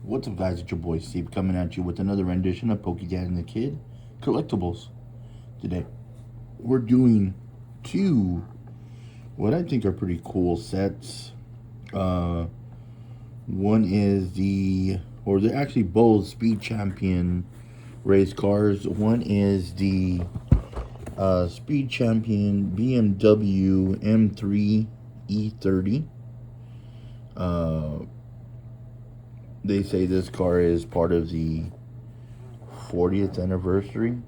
What's up, guys? It's your boy Steve coming at you with another rendition of Pokedad and the Kid collectibles. Today, we're doing two what I think are pretty cool sets. One is they're actually both Speed Champion race cars. One is the Speed Champion BMW M3 E30. They say this car is part of the 40th anniversary,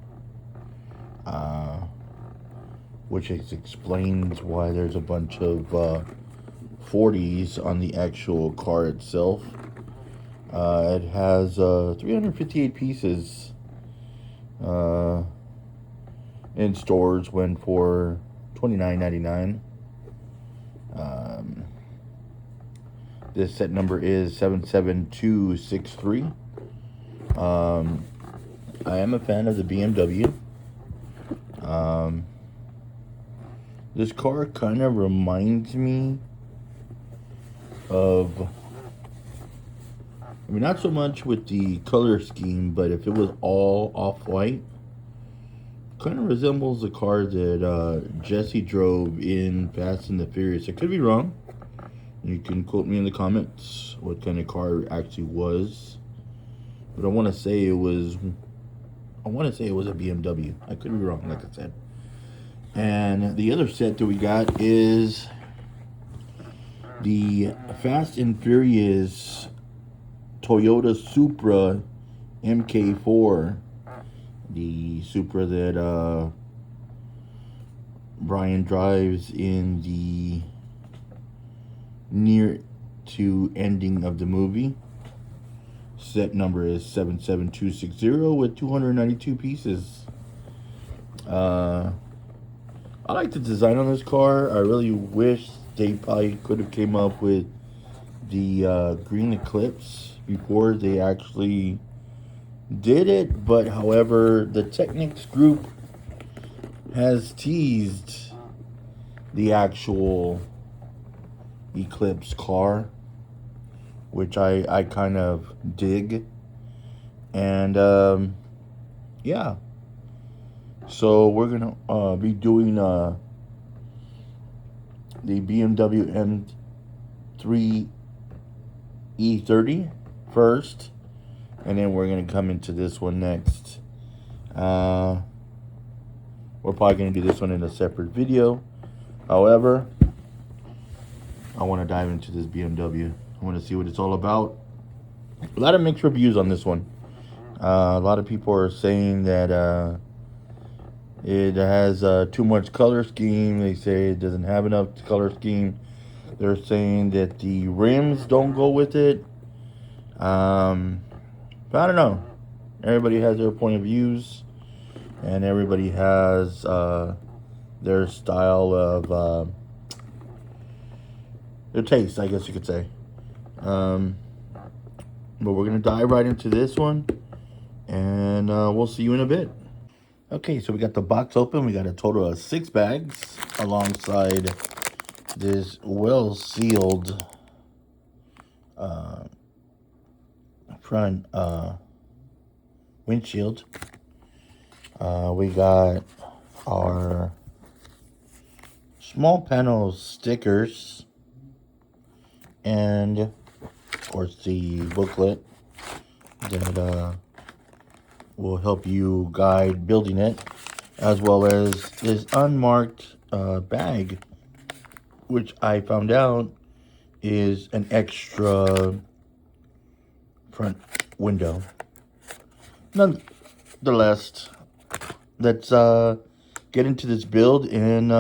which explains why there's a bunch of 40s on the actual car itself. It has 358 pieces. In stores went for $29.99. This set number is 77263. I am a fan of the BMW. This car kind of reminds me of, not so much with the color scheme, but if it was all off-white, kind of resembles the car that Jesse drove in Fast and the Furious. I could be wrong. You can quote me in the comments what kind of car it actually was. But I want to say it was a BMW. I could be wrong, like I said. And the other set that we got is the Fast and Furious Toyota Supra MK4. The Supra that Brian drives in the near to ending of the movie. Set number is 77260 with 292 pieces. I like the design on this car. I really wish they probably could have came up with the green Eclipse before they actually did it. But however, the Technics group has teased the actual Eclipse car, which I kind of dig. And yeah, so we're gonna be doing the BMW M3 E30 first, and then we're gonna come into this one next. We're probably gonna do this one in a separate video. However, I want to dive into this BMW. I want to see what it's all about. A lot of mixed reviews on this one. A lot of people are saying that it has too much color scheme. They say it doesn't have enough color scheme. They're saying that the rims don't go with it. But I don't know. Everybody has their point of views, and everybody has their style of their taste, I guess you could say. But we're gonna dive right into this one, and we'll see you in a bit. Okay, so we got the box open. We got a total of 6 bags alongside this well-sealed front windshield. We got our small panel stickers, and of course the booklet that will help you guide building it, as well as this unmarked bag, which I found out is an extra front window. Nonetheless, let's get into this build, and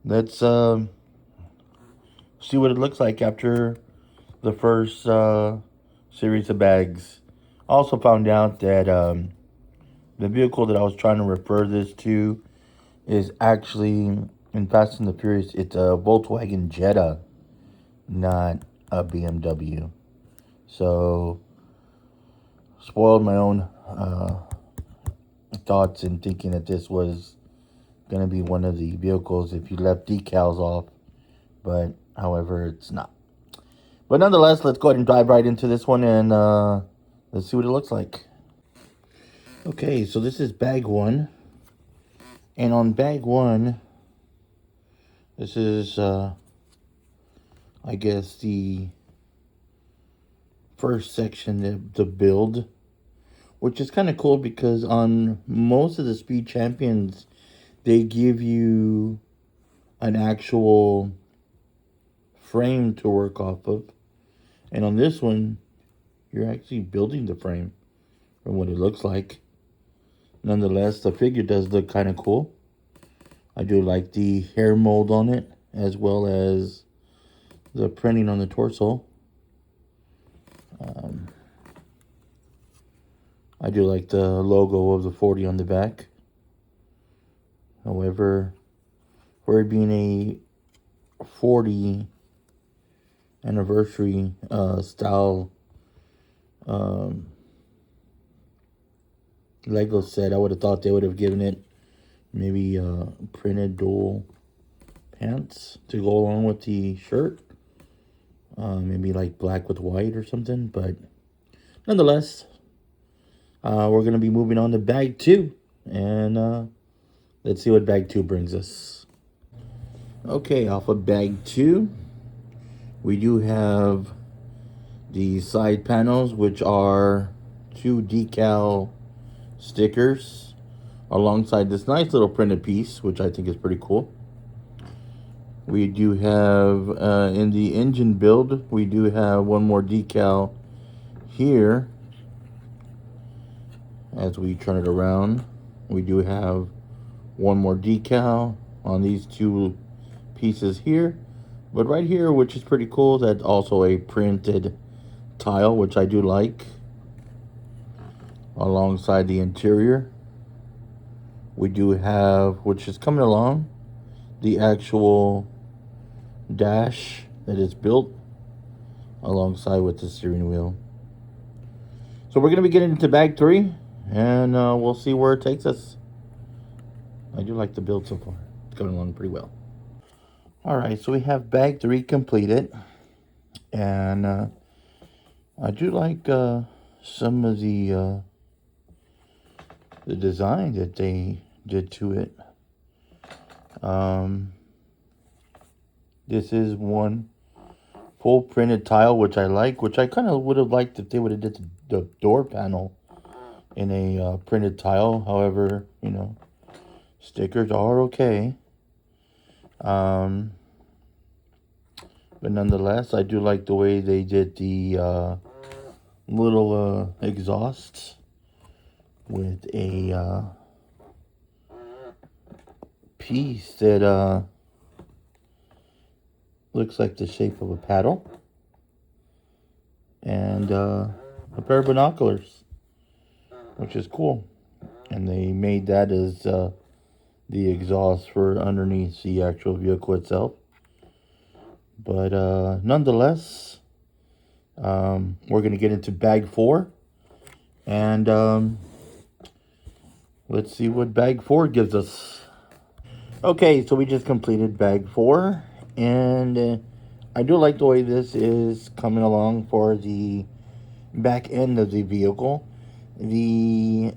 let's see what it looks like after the first series of bags. Also found out that the vehicle that I was trying to refer this to is actually in Fast and the Furious. It's a Volkswagen Jetta, not a BMW. So spoiled my own thoughts in thinking that this was going to be one of the vehicles if you left decals off, but however, it's not. But nonetheless, let's go ahead and dive right into this one and let's see what it looks like. Okay, so this is bag one. And on bag one, this is, I guess, the first section, the build, which is kind of cool because on most of the Speed Champions, they give you an actual frame to work off of. And on this one, you're actually building the frame from what it looks like. Nonetheless, the figure does look kind of cool. I do like the hair mold on it, as well as the printing on the torso. I do like the logo of the 40 on the back. However, for it being a 40 anniversary style Lego set, I would have thought they would have given it maybe printed dual pants to go along with the shirt. Maybe like black with white or something. But nonetheless, we're going to be moving on to bag two. And let's see what bag two brings us. Okay, off of bag two, we do have the side panels, which are 2 decal stickers alongside this nice little printed piece, which I think is pretty cool. We do have, in the engine build, we do have one more decal here. As we turn it around, we do have one more decal on these 2 pieces here. But right here, which is pretty cool, that's also a printed tile, which I do like. Alongside the interior, we do have, which is coming along, the actual dash that is built alongside with the steering wheel. So we're going to be getting into bag 3, and we'll see where it takes us. I do like the build so far. It's going along pretty well. Alright, so we have bag 3 completed. And I do like some of the design that they did to it. This is one full printed tile, which I like, which I kind of would have liked if they would have did the door panel in a printed tile. However, you know, stickers are okay. But nonetheless, I do like the way they did the little exhausts with a piece that looks like the shape of a paddle, and a pair of binoculars, which is cool. And they made that as the exhaust for underneath the actual vehicle itself. But nonetheless, we're going to get into bag 4, and let's see what bag 4 gives us. Okay, so we just completed bag 4, and I do like the way this is coming along for the back end of the vehicle. The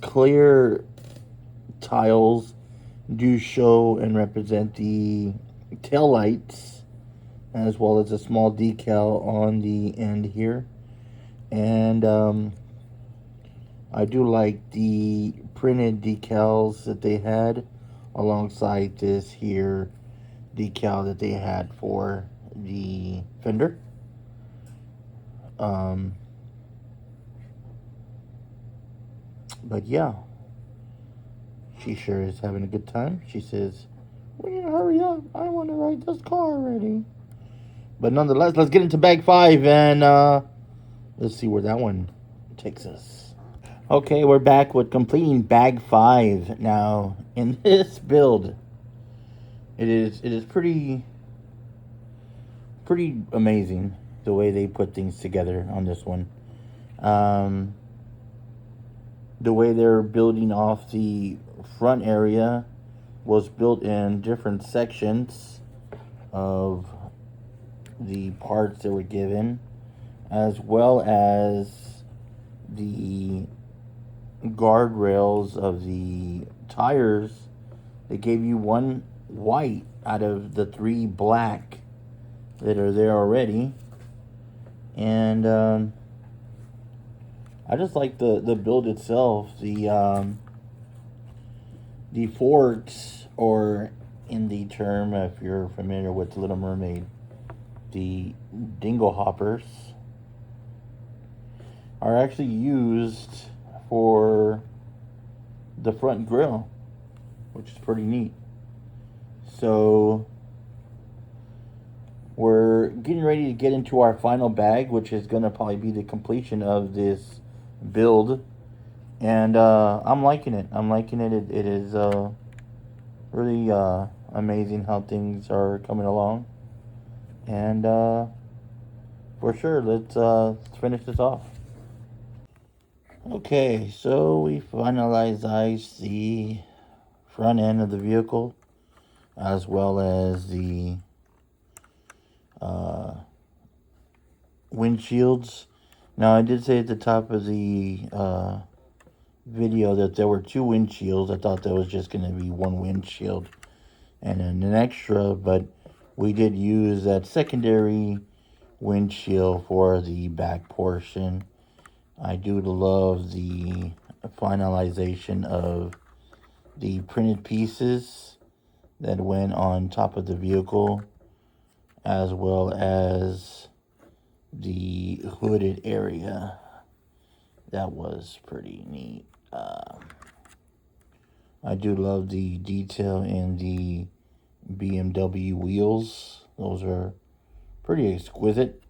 clear tiles do show and represent the tail lights, as well as a small decal on the end here. And I do like the printed decals that they had alongside this here decal that they had for the fender. But yeah, she sure is having a good time. She says, "We need to hurry up. I want to ride this car already." But nonetheless, let's get into bag 5, and let's see where that one takes us. Okay, we're back with completing bag 5. Now, in this build, it is pretty amazing the way they put things together on this one. The way they're building off the front area was built in different sections of the parts that were given, as well as the guardrails of the tires. They gave you one white out of the 3 black that are there already. And I just like the build itself. The forks, or in the term, if you're familiar with Little Mermaid, the dingle hoppers, are actually used for the front grille, which is pretty neat. So we're getting ready to get into our final bag, which is going to probably be the completion of this build. And I'm liking it. I'm liking it. It is really amazing how things are coming along. And for sure, let's finish this off. Okay, so we finalized the front end of the vehicle, as well as the windshields. Now, I did say at the top of the video that there were 2 windshields. I thought there was just going to be 1 windshield and then an extra, but we did use that secondary windshield for the back portion. I do love the finalization of the printed pieces that went on top of the vehicle, as well as the hooded area. That was pretty neat. I do love the detail in the BMW wheels. Those are pretty exquisite,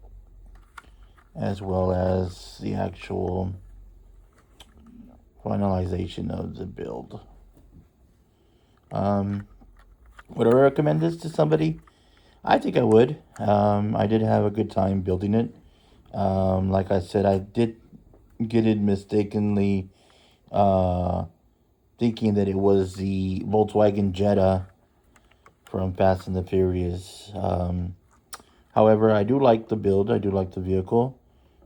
as well as the actual finalization of the build. Would I recommend this to somebody? I think I would. I did have a good time building it. Like I said, I did get it mistakenly thinking that it was the Volkswagen Jetta from Fast and the Furious. However, I do like the build. I do like the vehicle.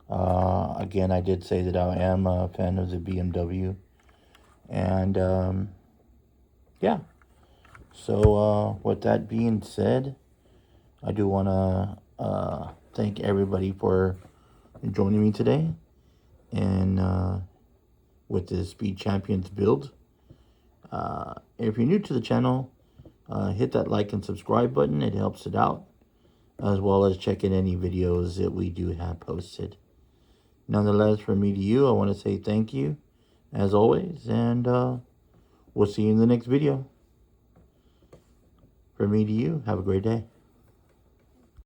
Again, I did say that I am a fan of the BMW. And yeah. So with that being said, I do want to thank everybody for joining me today. And with the Speed Champions build. If you're new to the channel, hit that like and subscribe button. It helps it out, as well as checking any videos that we do have posted. Nonetheless, from me to you, I want to say thank you, as always, and we'll see you in the next video. From me to you, have a great day.